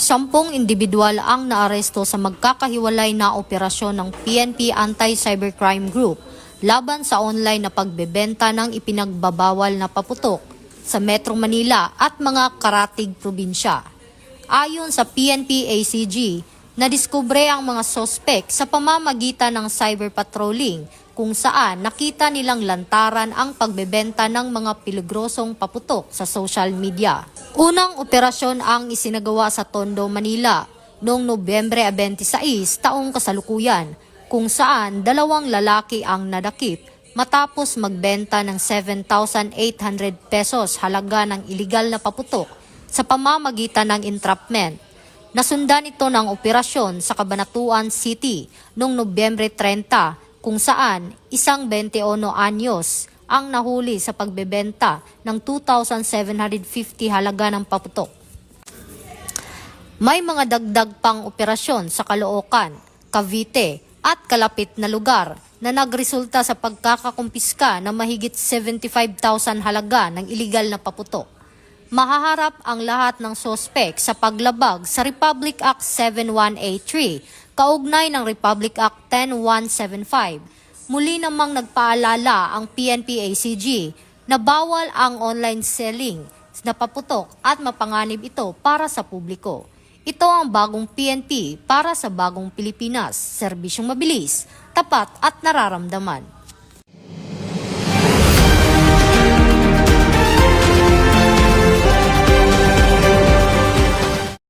10 individual ang naaresto sa magkakahiwalay na operasyon ng PNP Anti-Cybercrime Group laban sa online na pagbebenta ng ipinagbabawal na paputok sa Metro Manila at mga karatig probinsya. Ayon sa PNP ACG, nadiskubre ang mga sospek sa pamamagitan ng cyber patrolling kung saan nakita nilang lantaran ang pagbebenta ng mga peligrosong paputok sa social media. Unang operasyon ang isinagawa sa Tondo, Manila noong Nobyembre 26 taong kasalukuyan kung saan 2 lalaki ang nadakip matapos magbenta ng 7,800 pesos halaga ng iligal na paputok sa pamamagitan ng entrapment. Nasundan ito ng operasyon sa Cabanatuan City noong Nobyembre 30 kung saan isang 21 anyos ang nahuli sa pagbebenta ng 2,750 halaga ng paputok. May mga dagdag pang operasyon sa Caloocan, Cavite at kalapit na lugar na nagresulta sa pagkakakumpiska ng mahigit 75,000 halaga ng iligal na paputok. Mahaharap ang lahat ng sospek sa paglabag sa Republic Act 7183, kaugnay ng Republic Act 10175. Muli namang nagpaalala ang PNP-ACG na bawal ang online selling na paputok at mapanganib ito para sa publiko. Ito ang bagong PNP para sa bagong Pilipinas, serbisyong mabilis, tapat at nararamdaman.